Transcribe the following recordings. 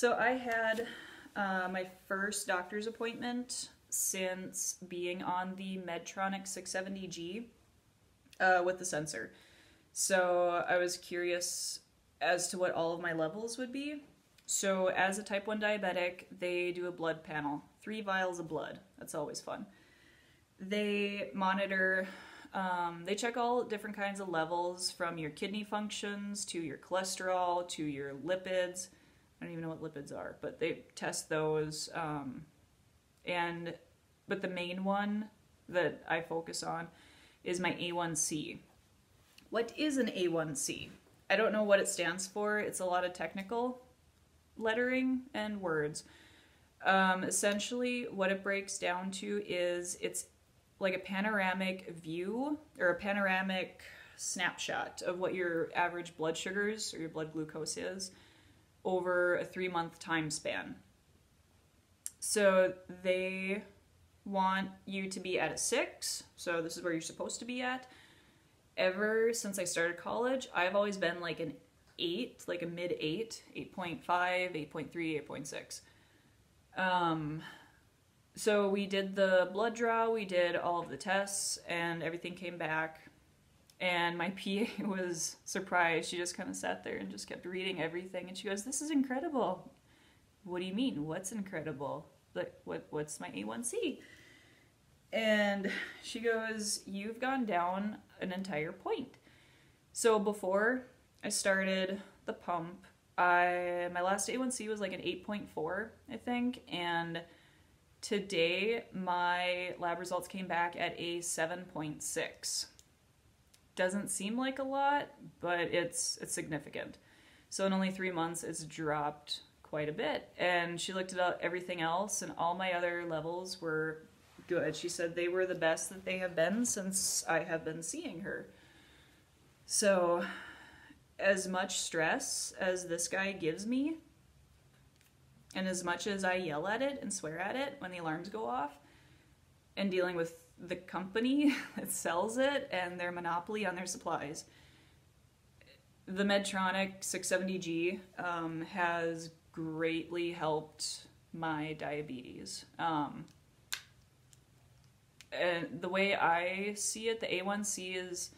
So I had my first doctor's appointment since being on the Medtronic 670G with the sensor. So I was curious as to what all of my levels would be. So as a type 1 diabetic, they do a blood panel, 3 vials of blood. That's always fun. They monitor, they check all different kinds of levels, from your kidney functions to your cholesterol to your lipids. I don't even know what lipids are, but they test those. But the main one that I focus on is my A1C. What is an A1C? I don't know what it stands for. It's a lot of technical lettering and words. Essentially, what it breaks down to is it's like a panoramic view or a panoramic snapshot of what your average blood sugars or your blood glucose is over a 3-month time span. So they want you to be at a 6, so this is where you're supposed to be at. Ever since I started college, I've always been like an 8, like a mid 8, 8.5, 8.3, 8.6. So we did the blood draw, we did all of the tests, and everything came back. And my PA was surprised. She just kind of sat there and just kept reading everything. And she goes, "This is incredible." "What do you mean? What's incredible? Like, what's my A1C?" And she goes, "You've gone down an entire point." So before I started the pump, my last A1C was like an 8.4, I think. And today my lab results came back at a 7.6. Doesn't seem like a lot, but it's significant. So in only 3 months, it's dropped quite a bit. And she looked at everything else, and all my other levels were good. She said they were the best that they have been since I have been seeing her. So as much stress as this guy gives me, and as much as I yell at it and swear at it when the alarms go off, and dealing with the company that sells it and their monopoly on their supplies, the Medtronic 670G has greatly helped my diabetes. And the way I see it, the A1C is,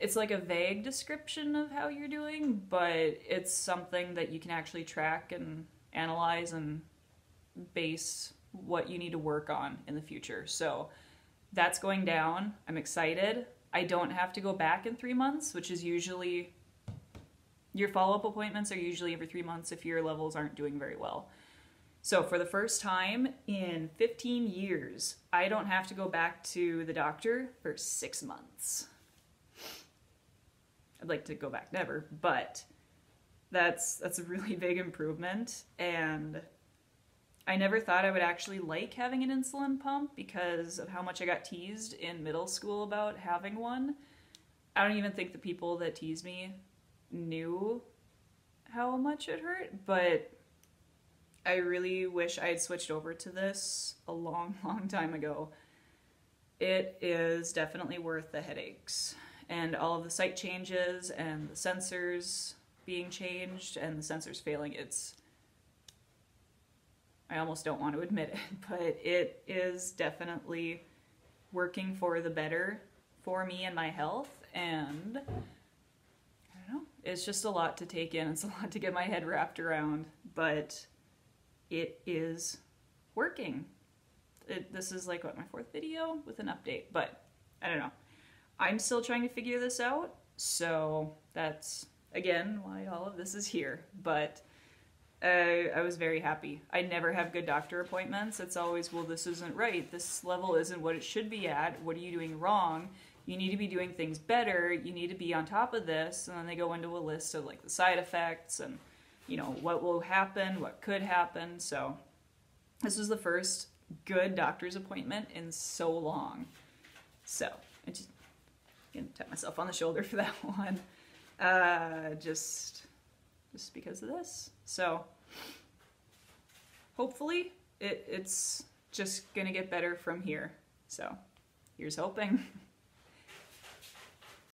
it's like a vague description of how you're doing, but it's something that you can actually track and analyze and base what you need to work on in the future. So that's going down. I'm excited. I don't have to go back in 3 months, which is usually, your follow-up appointments are usually every 3 months if your levels aren't doing very well. So for the first time in 15 years, I don't have to go back to the doctor for 6 months. I'd like to go back never, but that's a really big improvement. And I never thought I would actually like having an insulin pump because of how much I got teased in middle school about having one. I don't even think the people that teased me knew how much it hurt, but I really wish I had switched over to this a long, long time ago. It is definitely worth the headaches. And all of the site changes and the sensors being changed and the sensors failing, I almost don't want to admit it, but it is definitely working for the better for me and my health. And I don't know, it's just a lot to take in. It's a lot to get my head wrapped around, but it is working. This is like, what, my 4th video with an update, but I don't know. I'm still trying to figure this out, so that's, again, why all of this is here. But I was very happy. I never have good doctor appointments. It's always, well, this isn't right. This level isn't what it should be at. What are you doing wrong? You need to be doing things better. You need to be on top of this. And then they go into a list of like the side effects and, you know, what will happen, what could happen. So this was the first good doctor's appointment in so long. So I just gonna tap myself on the shoulder for that one. Just because of this. So hopefully it's just gonna get better from here. So here's hoping.